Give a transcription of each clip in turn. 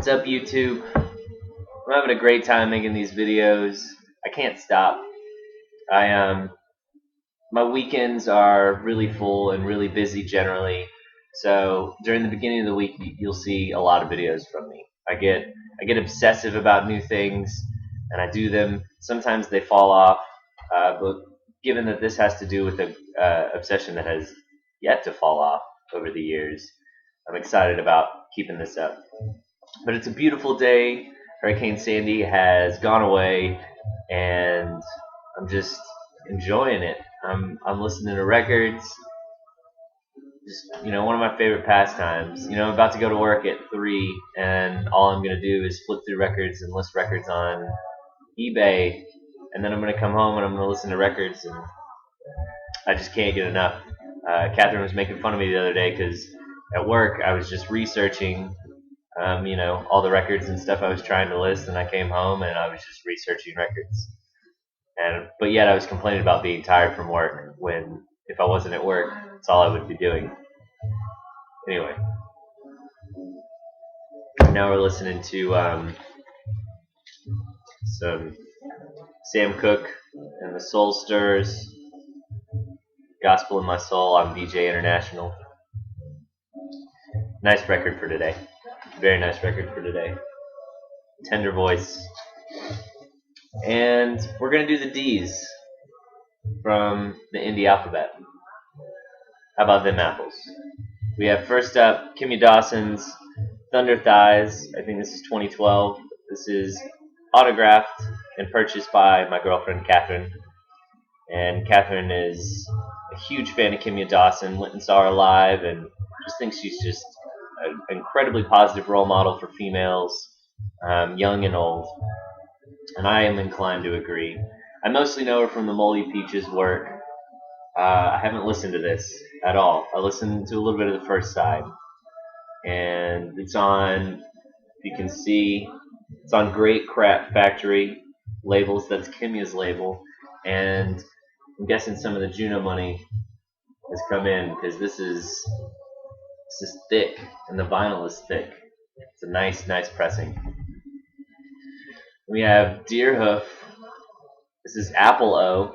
What's up, YouTube? I'm having a great time making these videos. I can't stop. My weekends are really full and really busy generally. So during the beginning of the week, you'll see a lot of videos from me. I get obsessive about new things, and I do them. Sometimes they fall off, but given that this has to do with an obsession that has yet to fall off over the years, I'm excited about keeping this up. But it's a beautiful day. Hurricane Sandy has gone away, and I'm just enjoying it. I'm listening to records. Just, one of my favorite pastimes. I'm about to go to work at 3, and all I'm gonna do is flip through records and list records on eBay, and then I'm gonna come home and I'm gonna listen to records, and I just can't get enough. Catherine was making fun of me the other day because at work I was just researching all the records and stuff I was trying to list, and I came home and I was just researching records. But yet I was complaining about being tired from work, when if I wasn't at work, that's all I would be doing. Anyway, now we're listening to some Sam Cooke and the Soul Stirrers, Gospel in My Soul on DJ International. Nice record for today. Very nice record for today. Tender voice. And we're going to do the D's from the indie alphabet. How about them apples? We have first up Kimmy Dawson's Thunder Thighs. I think this is 2012. This is autographed and purchased by my girlfriend Catherine. And Catherine is a huge fan of Kimmy Dawson. Went and saw her live and just thinks she's just an incredibly positive role model for females, young and old. And I am inclined to agree. I mostly know her from the Moldy Peaches work. I haven't listened to this at all. I listened to a little bit of the first side. And it's on, you can see, it's on Great Crap Factory labels. That's Kimmy's label. And I'm guessing some of the Juno money has come in, because this is thick, and the vinyl is thick. It's a nice pressing. We have Deerhoof. This is Apple O.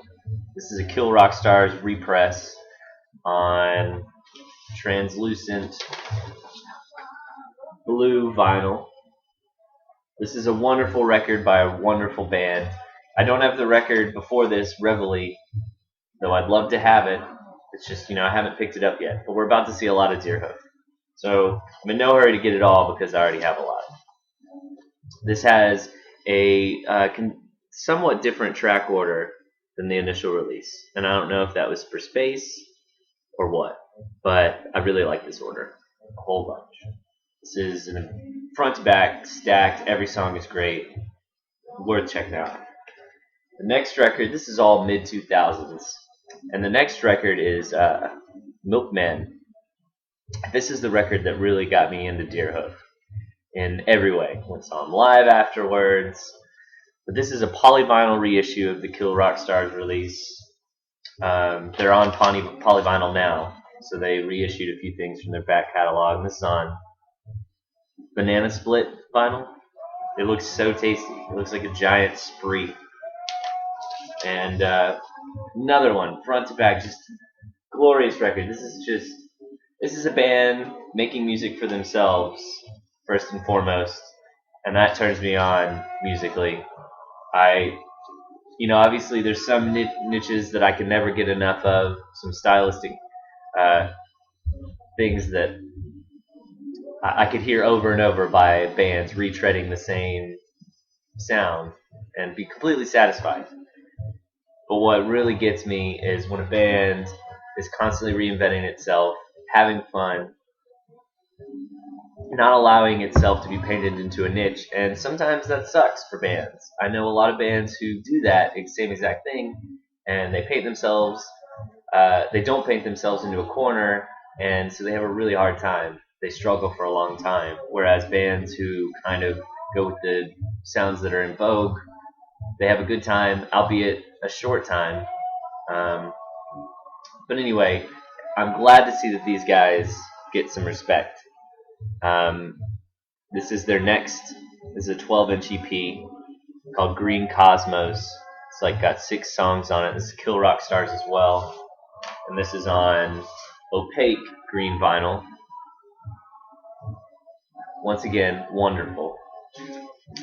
This is a Kill Rock Stars repress on translucent blue vinyl. This is a wonderful record by a wonderful band. I don't have the record before this, Reveille, though I'd love to have it. It's just, I haven't picked it up yet. But we're about to see a lot of Deerhoof. So I'm in no hurry to get it all, because I already have a lot. This has a somewhat different track order than the initial release. And I don't know if that was for space or what, but I really like this order a whole bunch. This is front to back, stacked. Every song is great. Worth checking out. The next record, this is all mid-2000s. And the next record is Milkman. This is the record that really got me into Deerhoof in every way. Went saw them live afterwards. But this is a polyvinyl reissue of the Kill Rock Stars release. They're on polyvinyl now, so they reissued a few things from their back catalog. This is on banana split vinyl. It looks so tasty. It looks like a giant spree. And another one, front to back, just glorious record. This is a band making music for themselves, first and foremost, and that turns me on musically. Obviously there's some niches that I can never get enough of, some stylistic things that I could hear over and over by bands retreading the same sound and be completely satisfied. But what really gets me is when a band is constantly reinventing itself, having fun, not allowing itself to be painted into a niche. And sometimes that sucks for bands. I know a lot of bands who do that same exact thing, and they paint themselves, they don't paint themselves into a corner, and so they have a really hard time. They struggle for a long time. Whereas bands who kind of go with the sounds that are in vogue, they have a good time, albeit a short time. But anyway, I'm glad to see that these guys get some respect. This is their next. This is a 12-inch EP called Green Cosmos. It's like got 6 songs on it. This is Kill Rock Stars as well, and this is on opaque green vinyl. Once again, wonderful.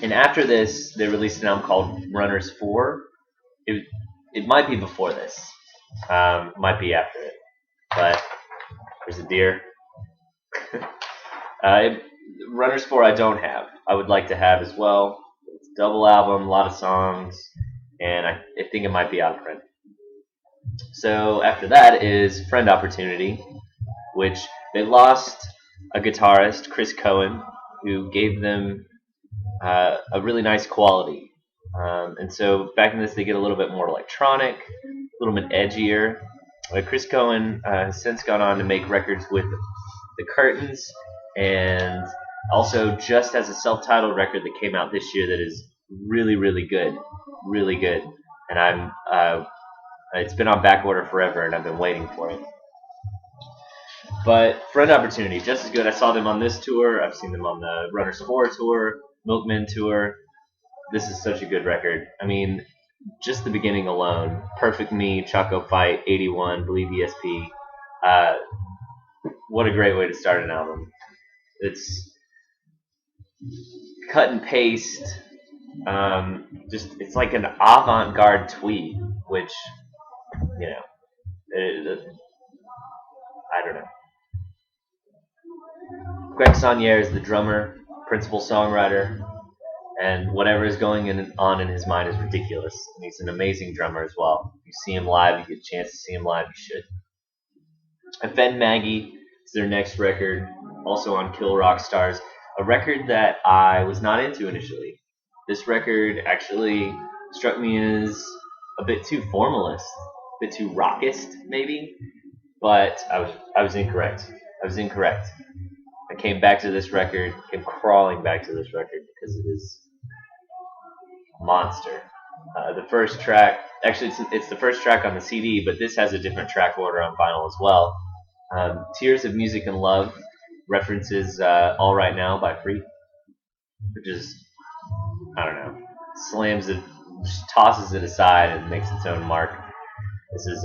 And after this, they released an album called Runners 4. It might be before this. Might be after it. But there's a deer. Runners 4 I don't have. I would like to have as well. It's a double album, a lot of songs, and I think it might be out of print. So after that is Friend Opportunity, which they lost a guitarist, Chris Cohen, who gave them a really nice quality. And so back in this, they get a little bit more electronic, a little bit edgier. Chris Cohen has since gone on to make records with The Curtains, and also just has a self-titled record that came out this year that is really, really good. Really good. And it's been on back order forever, and I've been waiting for it. But Friend Opportunity, just as good. I saw them on this tour. I've seen them on the Runners 4 tour, Milkman tour. This is such a good record. I mean, just the beginning alone. Perfect Me, Choco Fight, 81, Believe ESP. What a great way to start an album. It's cut and paste. It's like an avant-garde tweet, which, you know, I don't know. Greg Saunier is the drummer, principal songwriter, and whatever is going on in his mind is ridiculous. And he's an amazing drummer as well. If you see him live, you get a chance to see him live, you should. Offend Maggie is their next record, also on Kill Rock Stars, a record that I was not into initially. This record actually struck me as a bit too formalist, a bit too rockist, maybe. But I was incorrect. I came back to this record, came crawling back to this record because it is a monster. The first track, actually it's the first track on the CD, but this has a different track order on vinyl as well. Tears of Music and Love references All Right Now by Free, which is, I don't know, slams it, just tosses it aside and makes its own mark. This is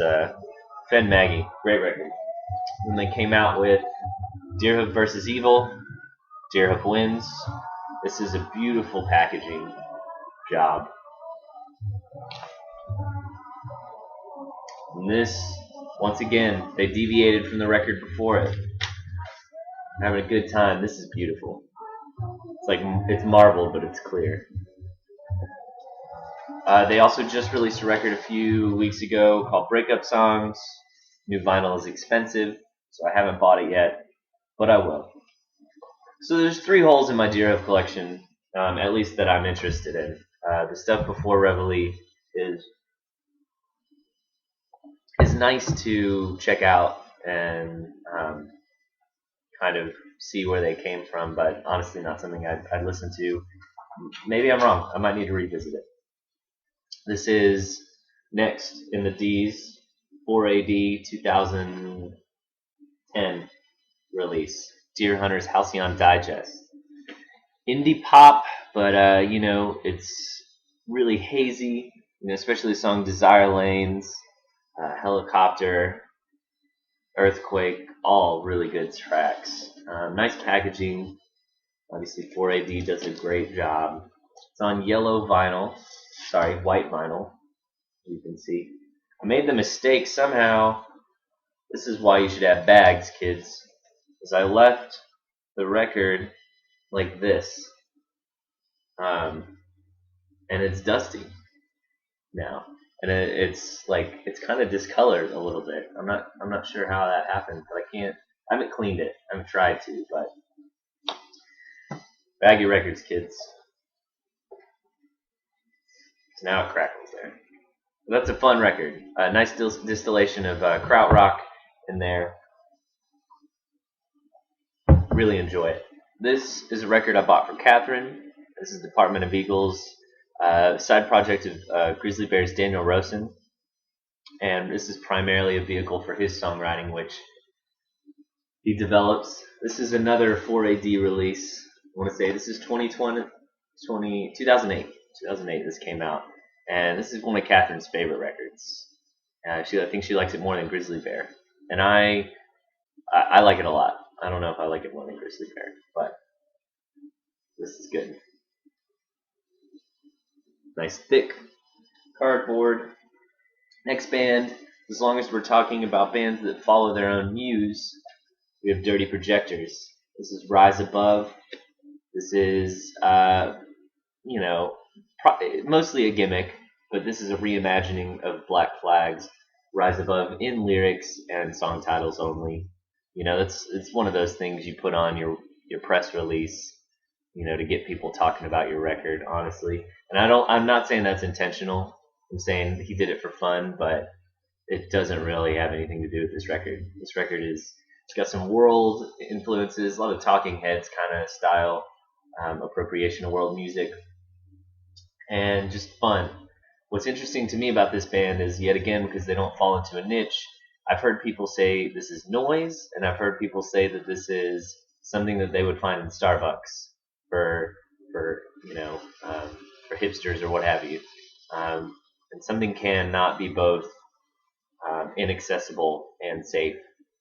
Offend Maggie, great record. Then they came out with Deerhoof versus Evil. Deerhoof wins. This is a beautiful packaging job. And this, once again, they deviated from the record before it. I'm having a good time. This is beautiful. It's marble, but it's clear. They also just released a record a few weeks ago called Breakup Songs. New vinyl is expensive, so I haven't bought it yet, but I will. So there's 3 holes in my Deerhoof collection, at least that I'm interested in. The stuff before Reveille is nice to check out and kind of see where they came from, but honestly not something I'd listen to. Maybe I'm wrong. I might need to revisit it. This is next in the D's, 4AD 2010 release, Deer Hunter's Halcyon Digest. Indie pop, but it's really hazy, especially the song Desire Lanes, Helicopter, Earthquake, all really good tracks. Nice packaging. Obviously 4AD does a great job. It's on white vinyl, you can see. I made the mistake somehow. This is why you should have bags, kids. Because I left the record like this. And it's dusty now. And it's kind of discolored a little bit. I'm not sure how that happened, but I haven't cleaned it. I haven't tried to, but baggy records, kids. So now it crackles there. That's a fun record. A nice distillation of krautrock in there. Really enjoy it. This is a record I bought for Catherine. This is Department of Eagles, side project of Grizzly Bear's Daniel Rosen. And this is primarily a vehicle for his songwriting, which he develops. This is another 4AD release, want to say this is 2008. 2008 this came out. And this is one of Catherine's favorite records. I think she likes it more than Grizzly Bear. And I like it a lot. I don't know if I like it more than Grizzly Bear, but this is good. Nice thick cardboard. Next band, as long as we're talking about bands that follow their own muse, we have Dirty Projectors. This is Rise Above. This is, mostly a gimmick, but this is a reimagining of Black Flag's Rise Above in lyrics and song titles only. It's one of those things you put on your press release, to get people talking about your record, honestly. And I'm not saying that's intentional. I'm saying he did it for fun, but it doesn't really have anything to do with this record. This record it's got some world influences, a lot of Talking Heads kind of style, appropriation of world music, and just fun. What's interesting to me about this band is, yet again, because they don't fall into a niche, I've heard people say this is noise, and I've heard people say that this is something that they would find in Starbucks for hipsters or what have you. And something can not be both inaccessible and safe.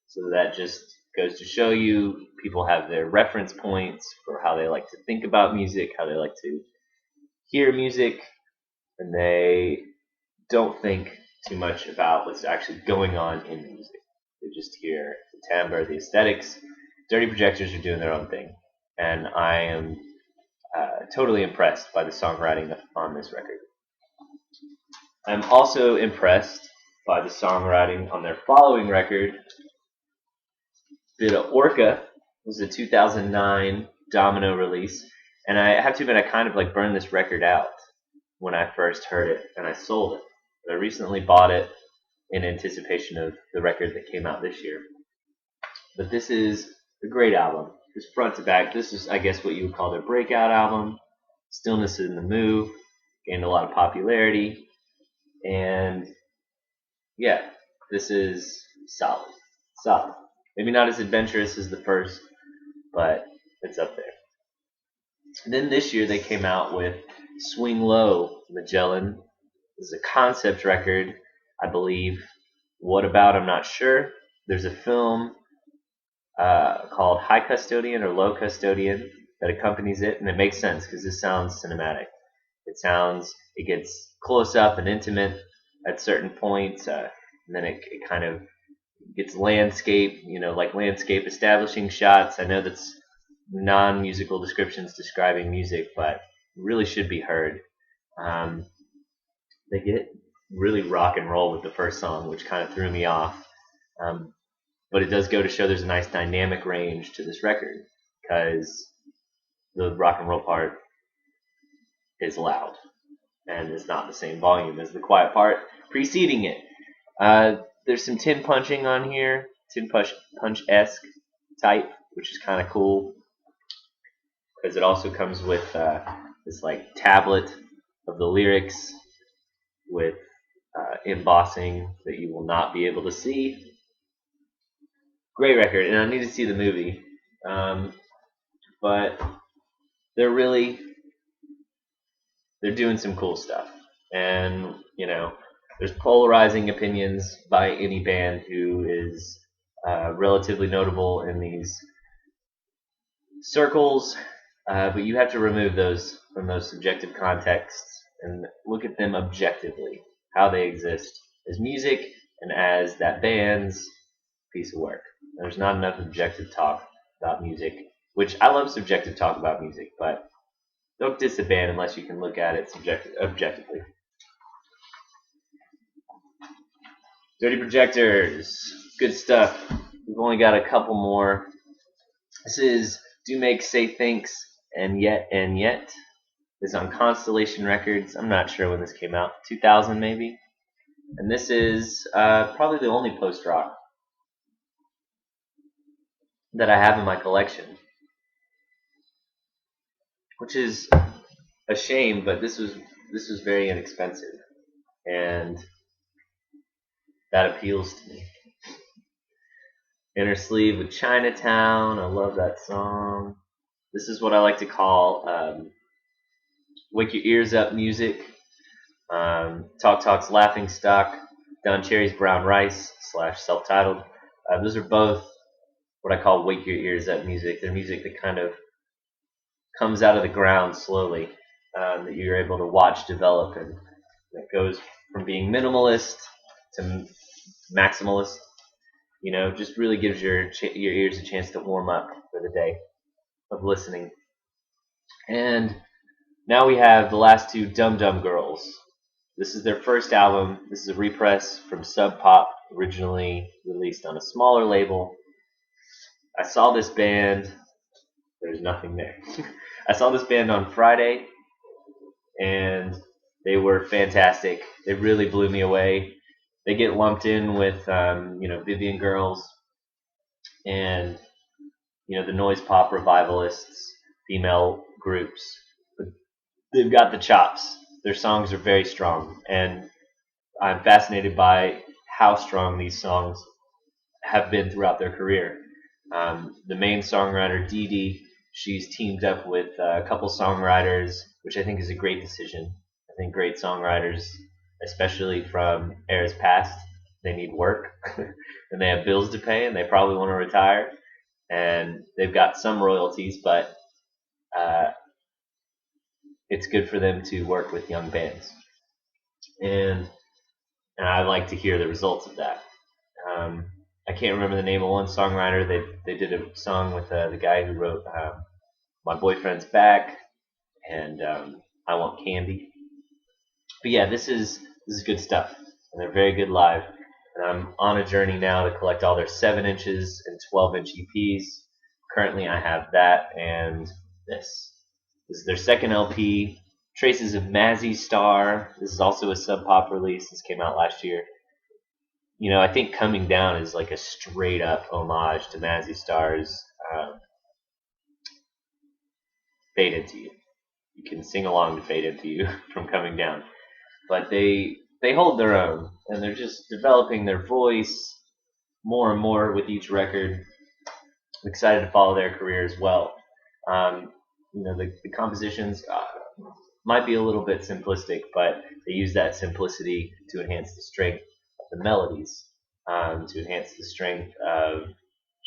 So that just goes to show you people have their reference points for how they like to think about music, how they like to hear music, and they don't think too much about what's actually going on in music. They just hear the timbre, the aesthetics. Dirty Projectors are doing their own thing, and I am totally impressed by the songwriting on this record. I'm also impressed by the songwriting on their following record. Bit of Orca was a 2009 Domino release, and I have to admit I kind of burned this record out when I first heard it, and I sold it. But I recently bought it in anticipation of the record that came out this year. But this is a great album. Just front to back. This is, I guess, what you would call their breakout album. Stillness in the Move gained a lot of popularity, and yeah, this is solid. Solid. Maybe not as adventurous as the first, but it's up there. And then this year they came out with Swing Low Magellan. This is a concept record, I believe. What about? I'm not sure. There's a film called High Custodian or Low Custodian that accompanies it, and it makes sense because this sounds cinematic. It gets close up and intimate at certain points, and then it kind of gets landscape, like landscape establishing shots. I know that's non-musical descriptions describing music, but it really should be heard. They get really rock and roll with the first song, which kind of threw me off. But it does go to show there's a nice dynamic range to this record, because the rock and roll part is loud and is not the same volume as the quiet part preceding it. There's some tin punching on here, tin punch-esque type, which is kind of cool, because it also comes with this tablet of the lyrics with embossing that you will not be able to see. Great record, and I need to see the movie, but they're doing some cool stuff, and there's polarizing opinions by any band who is relatively notable in these circles, but you have to remove those from those subjective contexts and look at them objectively, how they exist as music and as that band's piece of work. There's not enough objective talk about music, which I love subjective talk about music, but don't diss a band unless you can look at it objectively. Dirty Projectors, good stuff. We've only got a couple more. This is Do Make Say Thinks and Yet. It's on Constellation Records. I'm not sure when this came out, 2000 maybe. And this is probably the only post-rock that I have in my collection, which is a shame, but this was very inexpensive, and that appeals to me. Inner Sleeve with Chinatown, I love that song. This is what I like to call wake your ears up music. Talk Talk's Laughing Stock, Don Cherry's Brown Rice / self-titled. Those are both what I call wake your ears up music. They're music that kind of comes out of the ground slowly, that you're able to watch develop, and that goes from being minimalist to maximalist. Just really gives your ears a chance to warm up for the day of listening. And now we have the last two, Dum Dum Girls. This is their first album. This is a repress from Sub Pop, originally released on a smaller label. I saw this band. There's nothing there. I saw this band on Friday, and they were fantastic. They really blew me away. They get lumped in with, Vivian Girls and, the noise pop revivalists, female groups. But they've got the chops. Their songs are very strong, and I'm fascinated by how strong these songs have been throughout their career. The main songwriter, Dee Dee, she's teamed up with a couple songwriters, which I think is a great decision. I think great songwriters, especially from eras past, they need work and they have bills to pay, and they probably want to retire, and they've got some royalties, but it's good for them to work with young bands, and I like to hear the results of that. I can't remember the name of one songwriter. They did a song with the guy who wrote "My Boyfriend's Back" and "I Want Candy." But yeah, this is good stuff, and they're very good live. And I'm on a journey now to collect all their 7 inches and 12-inch EPs. Currently, I have that and this. This is their second LP, Traces of Mazzy Star. This is also a Sub Pop release. This came out last year. I think Coming Down is like a straight up homage to Mazzy Star's Fade Into You. You can sing along to Fade Into You from Coming Down. But they hold their own, and they're just developing their voice more and more with each record. I'm excited to follow their career as well. The compositions might be a little bit simplistic, but they use that simplicity to enhance the strength of the melodies, to enhance the strength of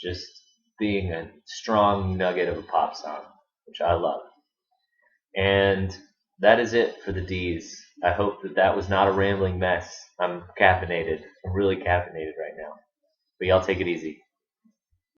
just being a strong nugget of a pop song, which I love. And that is it for the D's. I hope that was not a rambling mess. I'm caffeinated. I'm really caffeinated right now. But y'all take it easy.